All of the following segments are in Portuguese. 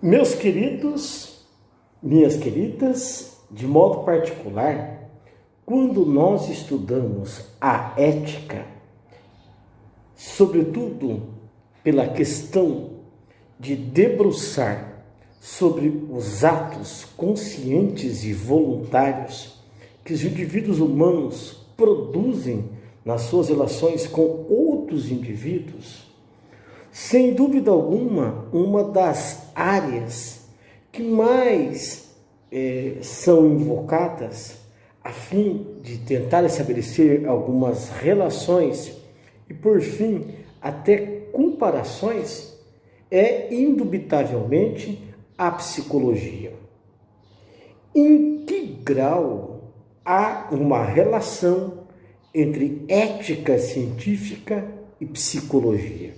Meus queridos, minhas queridas, de modo particular, quando nós estudamos a ética, sobretudo pela questão de debruçar sobre os atos conscientes e voluntários que os indivíduos humanos produzem nas suas relações com outros indivíduos, sem dúvida alguma, uma das áreas que mais são invocadas a fim de tentar estabelecer algumas relações e, por fim, até comparações, é indubitavelmente a psicologia. Em que grau há uma relação entre ética científica e psicologia?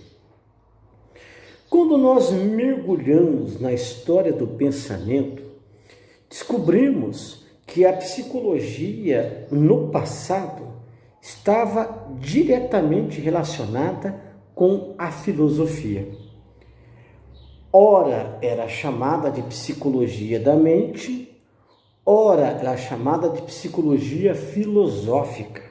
Quando nós mergulhamos na história do pensamento, descobrimos que a psicologia no passado estava diretamente relacionada com a filosofia. Ora era chamada de psicologia da mente, ora era chamada de psicologia filosófica.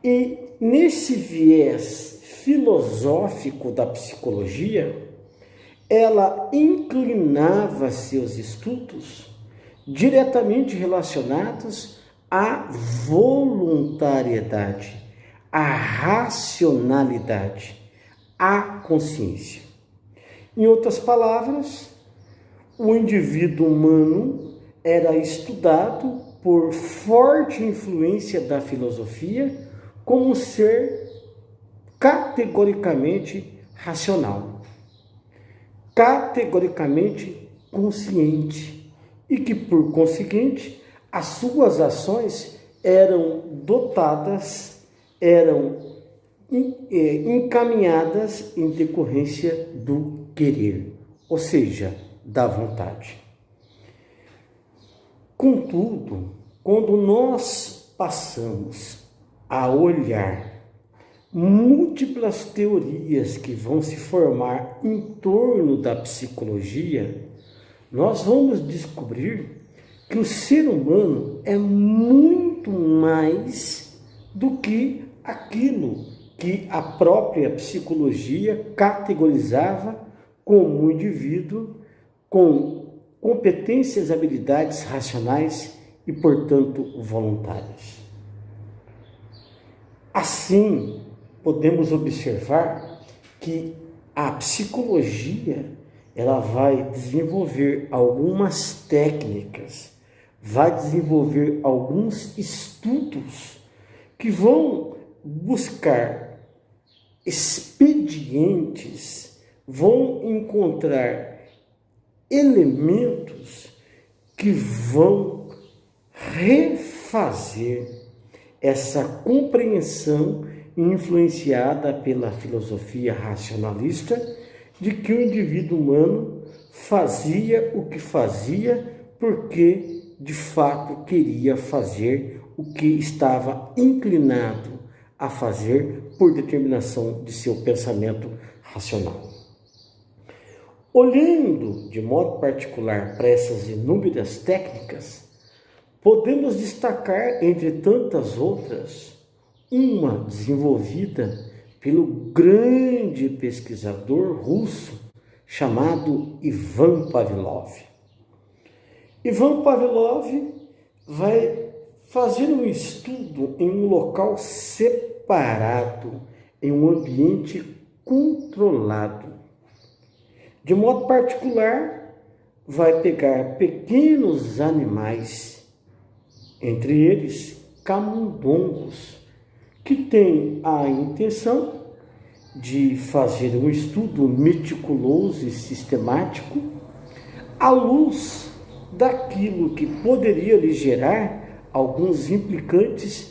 E nesse viés filosófico da psicologia, ela inclinava seus estudos diretamente relacionados à voluntariedade, à racionalidade, à consciência. Em outras palavras, o indivíduo humano era estudado por forte influência da filosofia como um ser categoricamente racional, categoricamente consciente e que, por conseguinte, as suas ações eram dotadas, eram encaminhadas em decorrência do querer, ou seja, da vontade. Contudo, quando nós passamos a olhar múltiplas teorias que vão se formar em torno da psicologia, nós vamos descobrir que o ser humano é muito mais do que aquilo que a própria psicologia categorizava como um indivíduo com competências e habilidades racionais e, portanto, voluntárias. Assim, podemos observar que a psicologia ela vai desenvolver algumas técnicas, vai desenvolver alguns estudos que vão buscar expedientes, vão encontrar elementos que vão refazer essa compreensão influenciada pela filosofia racionalista de que o indivíduo humano fazia o que fazia porque de fato queria fazer o que estava inclinado a fazer por determinação de seu pensamento racional. Olhando de modo particular para essas inúmeras técnicas, podemos destacar, entre tantas outras, uma desenvolvida pelo grande pesquisador russo chamado Ivan Pavlov. Ivan Pavlov vai fazer um estudo em um local separado, em um ambiente controlado. De modo particular, vai pegar pequenos animais, entre eles camundongos, que tem a intenção de fazer um estudo meticuloso e sistemático à luz daquilo que poderia lhe gerar alguns implicantes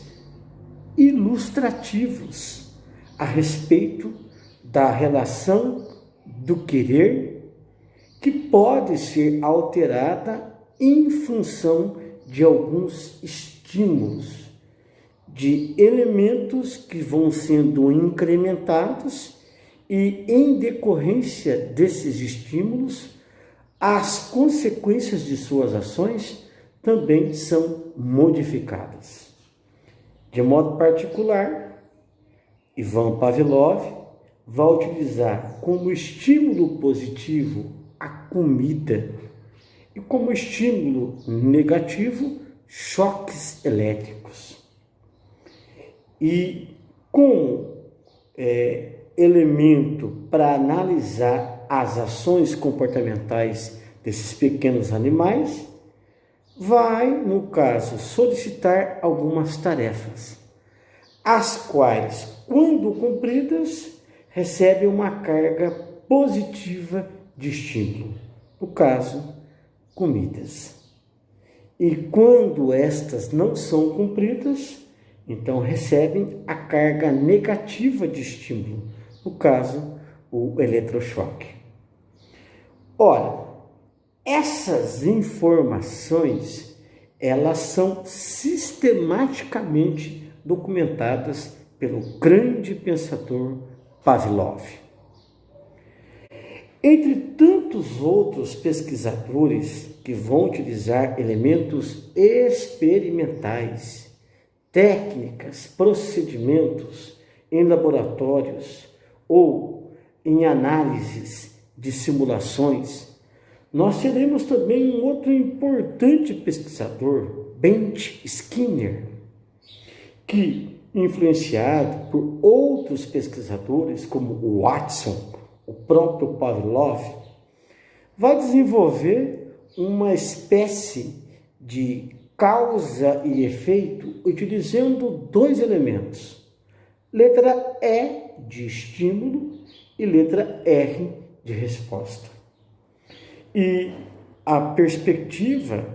ilustrativos a respeito da relação do querer que pode ser alterada em função de alguns estímulos, de elementos que vão sendo incrementados e, em decorrência desses estímulos, as consequências de suas ações também são modificadas. De modo particular, Ivan Pavlov vai utilizar como estímulo positivo a comida e como estímulo negativo choques elétricos. E como elemento para analisar as ações comportamentais desses pequenos animais, vai, no caso, solicitar algumas tarefas, as quais, quando cumpridas, recebem uma carga positiva de estímulo, no caso, comidas. E quando estas não são cumpridas, então recebem a carga negativa de estímulo, no caso, o eletrochoque. Ora, essas informações, elas são sistematicamente documentadas pelo grande pensador Pavlov. Entre tantos outros pesquisadores que vão utilizar elementos experimentais, técnicas, procedimentos em laboratórios ou em análises de simulações, nós teremos também um outro importante pesquisador, Bengt Skinner, que, influenciado por outros pesquisadores como o Watson, o próprio Pavlov, vai desenvolver uma espécie de causa e efeito utilizando dois elementos, letra E de estímulo e letra R de resposta. E a perspectiva,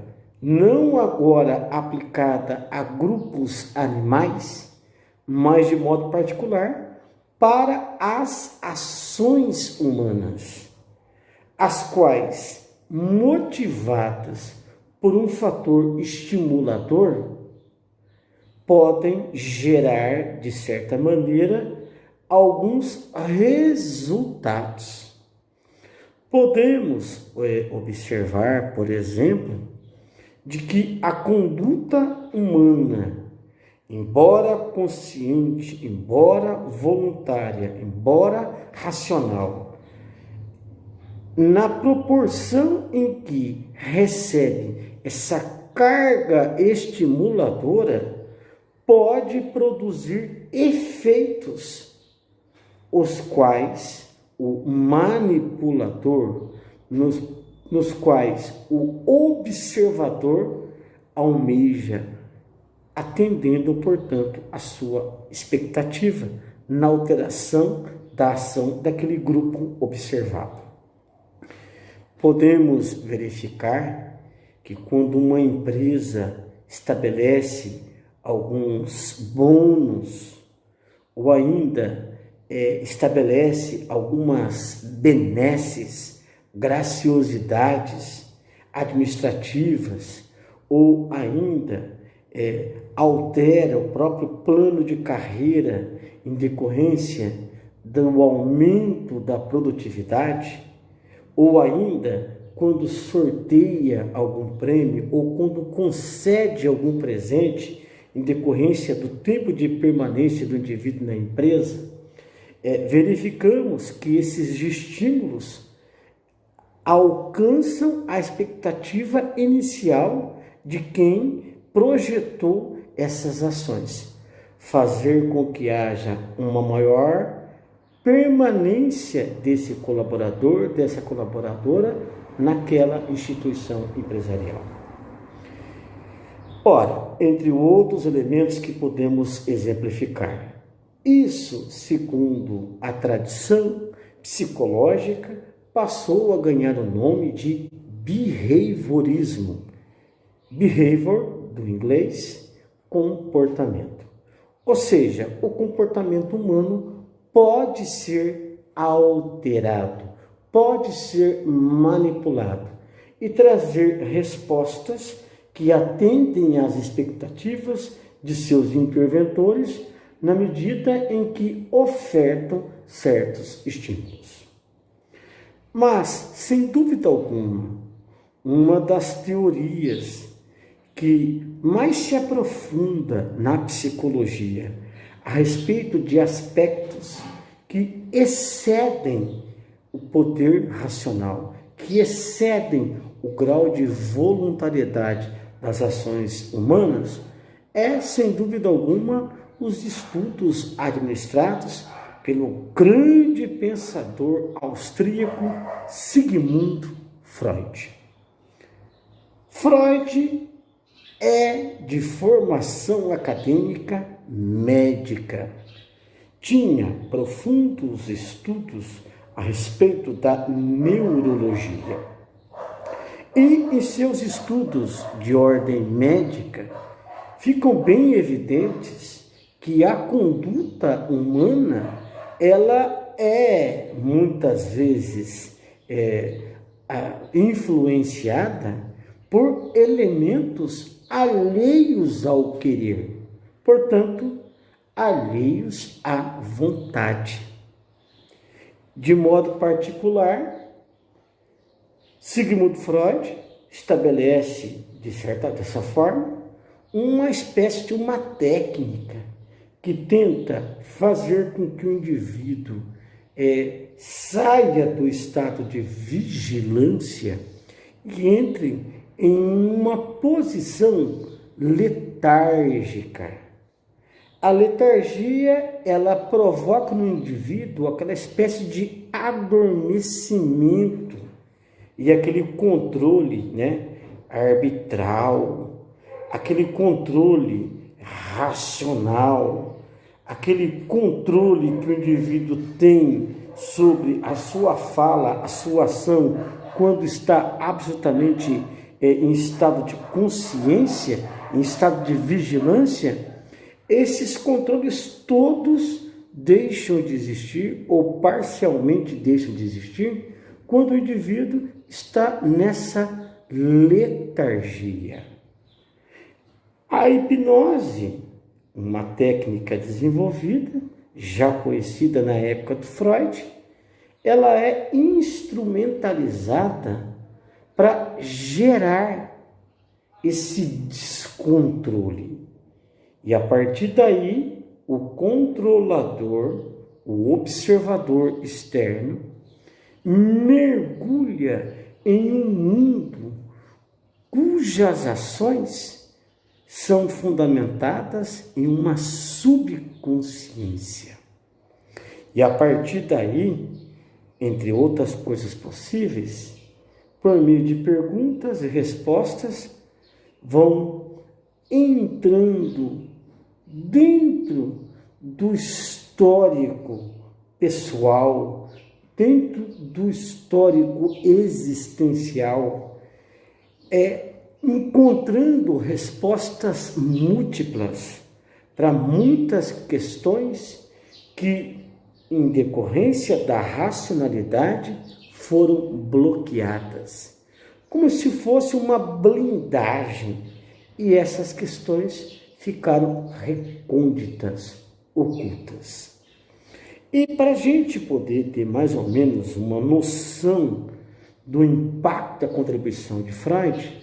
não agora aplicada a grupos animais, mas de modo particular para as ações humanas, as quais, motivadas por um fator estimulador, podem gerar, de certa maneira, alguns resultados. Podemos observar, por exemplo, de que a conduta humana, embora consciente, embora voluntária, embora racional, na proporção em que recebe essa carga estimuladora, pode produzir efeitos, os quais o manipulador, nos quais o observador almeja, atendendo, portanto, a sua expectativa na alteração da ação daquele grupo observado. Podemos verificar que quando uma empresa estabelece alguns bônus ou ainda estabelece algumas benesses, graciosidades administrativas ou ainda altera o próprio plano de carreira em decorrência do aumento da produtividade, ou ainda quando sorteia algum prêmio ou quando concede algum presente em decorrência do tempo de permanência do indivíduo na empresa, verificamos que esses estímulos alcançam a expectativa inicial de quem projetou essas ações, fazer com que haja uma maior permanência desse colaborador, dessa colaboradora naquela instituição empresarial. Ora, entre outros elementos que podemos exemplificar, isso, segundo a tradição psicológica, passou a ganhar o nome de behaviorismo. Behavior, do inglês, comportamento. Ou seja, o comportamento humano pode ser alterado, pode ser manipulado e trazer respostas que atendem às expectativas de seus interventores na medida em que ofertam certos estímulos. Mas, sem dúvida alguma, uma das teorias que mais se aprofunda na psicologia a respeito de aspectos que excedem o poder racional, que excedem o grau de voluntariedade das ações humanas, é, sem dúvida alguma, os estudos administrados pelo grande pensador austríaco Sigmund Freud. Freud é de formação acadêmica médica. Tinha profundos estudos a respeito da neurologia. E em seus estudos de ordem médica, ficam bem evidentes que a conduta humana, ela é muitas vezes influenciada por elementos alheios ao querer, portanto, alheios à vontade. De modo particular, Sigmund Freud estabelece, dessa forma, uma espécie de uma técnica que tenta fazer com que o indivíduo saia do estado de vigilância e entre em uma posição letárgica. A letargia, ela provoca no indivíduo aquela espécie de adormecimento e aquele controle, arbitral, aquele controle racional, aquele controle que o indivíduo tem sobre a sua fala, a sua ação, quando está absolutamente em estado de consciência, em estado de vigilância. Esses controles todos deixam de existir ou parcialmente deixam de existir quando o indivíduo está nessa letargia. A hipnose, uma técnica desenvolvida, já conhecida na época do Freud, ela é instrumentalizada para gerar esse descontrole. E a partir daí, o controlador, o observador externo, mergulha em um mundo cujas ações são fundamentadas em uma subconsciência. E a partir daí, entre outras coisas possíveis, por meio de perguntas e respostas, vão entrando dentro do histórico pessoal, dentro do histórico existencial, encontrando respostas múltiplas para muitas questões que, em decorrência da racionalidade, foram bloqueadas, como se fosse uma blindagem, e essas questões ficaram recônditas, ocultas. E para a gente poder ter mais ou menos uma noção do impacto da contribuição de Freud,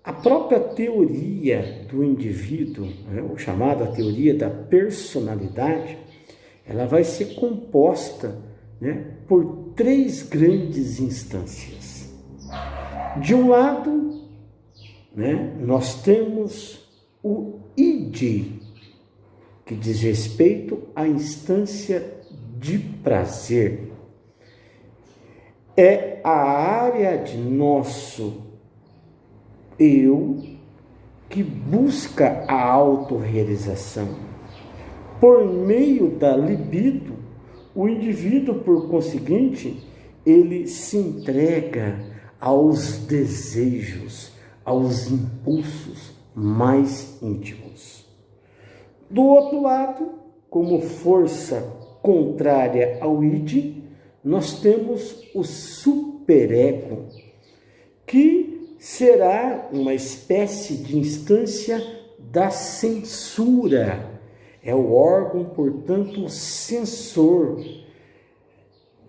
a própria teoria do indivíduo, ou chamada teoria da personalidade, ela vai ser composta por três grandes instâncias. De um lado, nós temos o id, que diz respeito à instância de prazer. É a área de nosso eu que busca a autorrealização. Por meio da libido, o indivíduo, por conseguinte, ele se entrega aos desejos, aos impulsos mais íntimos. Do outro lado, como força contrária ao id, nós temos o superego, que será uma espécie de instância da censura. É o órgão, portanto, censor,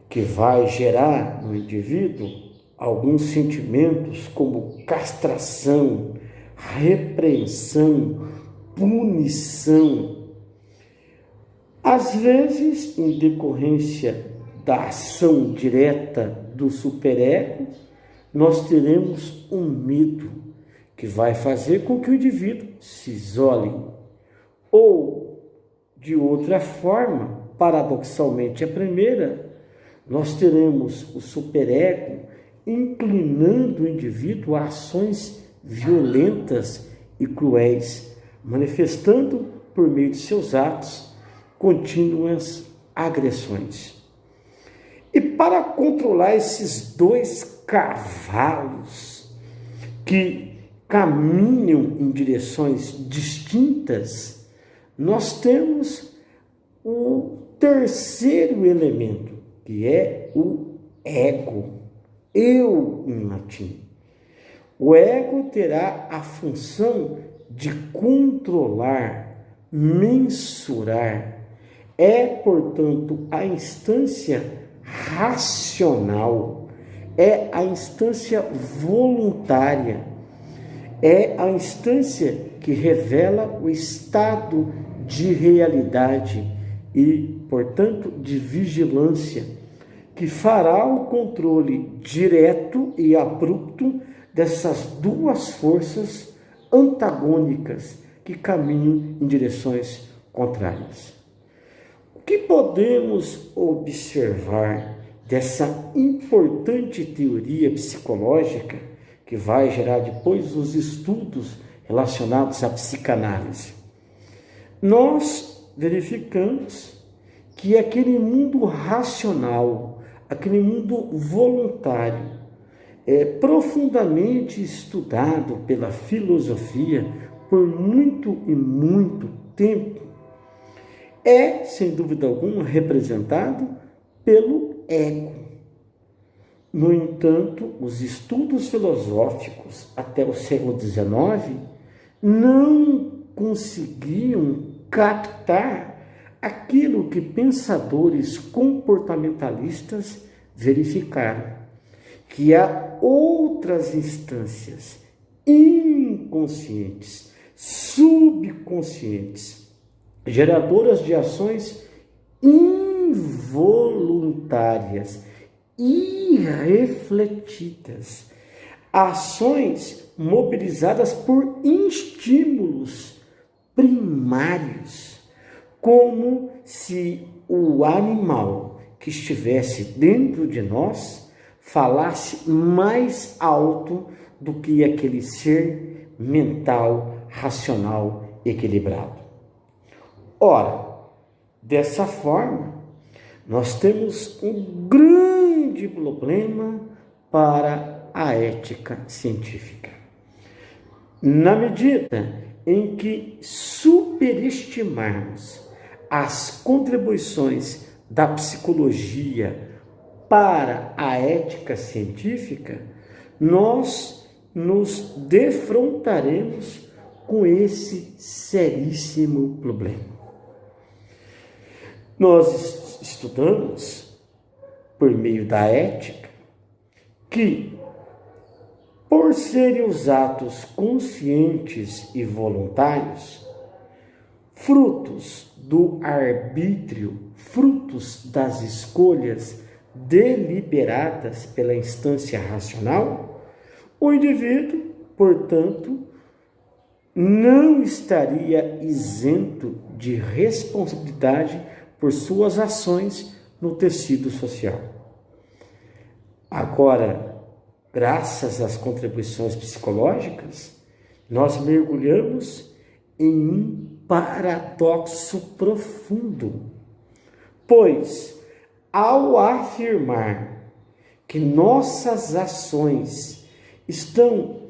que vai gerar no indivíduo alguns sentimentos como castração, repreensão, punição. Às vezes, em decorrência da ação direta do superego, nós teremos um medo que vai fazer com que o indivíduo se isole. Ou, de outra forma, paradoxalmente a primeira, nós teremos o superego inclinando o indivíduo a ações violentas e cruéis, manifestando por meio de seus atos contínuas agressões. E para controlar esses dois cavalos que caminham em direções distintas, nós temos o terceiro elemento, que é o ego, eu em latim. O ego terá a função de controlar, mensurar, é, portanto, a instância racional, é a instância voluntária, é a instância que revela o estado de realidade e, portanto, de vigilância, que fará o controle direto e abrupto dessas duas forças antagônicas que caminham em direções contrárias. O que podemos observar dessa importante teoria psicológica que vai gerar depois os estudos relacionados à psicanálise? Nós verificamos que aquele mundo racional, aquele mundo voluntário, profundamente estudado pela filosofia por muito e muito tempo, é, sem dúvida alguma, representado pelo ego. No entanto, os estudos filosóficos até o século XIX não conseguiam captar aquilo que pensadores comportamentalistas verificaram, que há outras instâncias inconscientes, subconscientes, geradoras de ações involuntárias, irrefletidas, ações mobilizadas por estímulos primários, como se o animal que estivesse dentro de nós falasse mais alto do que aquele ser mental, racional, equilibrado. Ora, dessa forma, nós temos um grande problema para a ética científica. Na medida em que superestimarmos as contribuições da psicologia para a ética científica, nós nos defrontaremos com esse seríssimo problema. Nós estudamos, por meio da ética, que, por serem os atos conscientes e voluntários, frutos do arbítrio, frutos das escolhas deliberadas pela instância racional, o indivíduo, portanto, não estaria isento de responsabilidade por suas ações no tecido social. Agora, graças às contribuições psicológicas, nós mergulhamos em um paradoxo profundo, pois, ao afirmar que nossas ações estão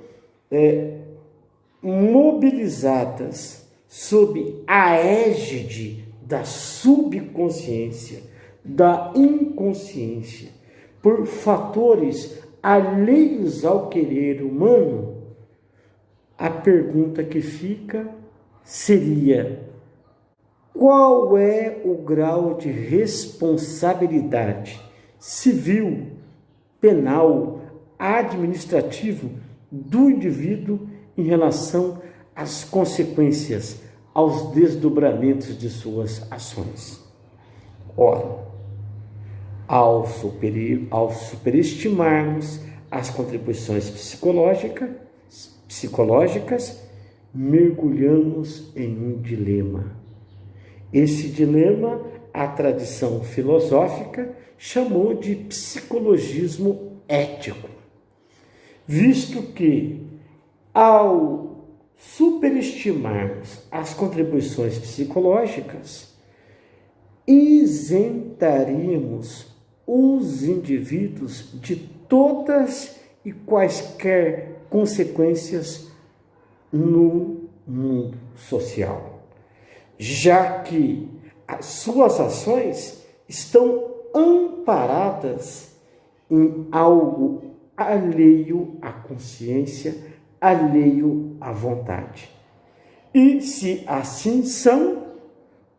mobilizadas sob a égide da subconsciência, da inconsciência, por fatores alheios ao querer humano, a pergunta que fica seria: qual é o grau de responsabilidade civil, penal, administrativo do indivíduo em relação às consequências, aos desdobramentos de suas ações. Ora, ao superestimarmos as contribuições psicológicas, mergulhamos em um dilema. Esse dilema, a tradição filosófica chamou de psicologismo ético, visto que, ao superestimarmos as contribuições psicológicas, isentaríamos os indivíduos de todas e quaisquer consequências no mundo social, já que as suas ações estão amparadas em algo alheio à consciência, alheio à vontade. E se assim são,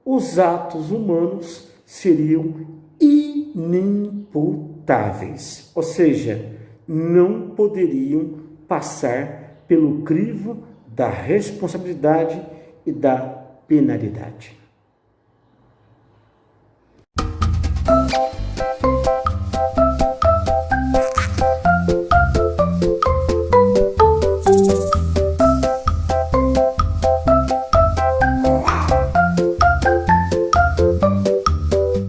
os atos humanos seriam inimputáveis, ou seja, não poderiam passar pelo crivo da responsabilidade e da penalidade.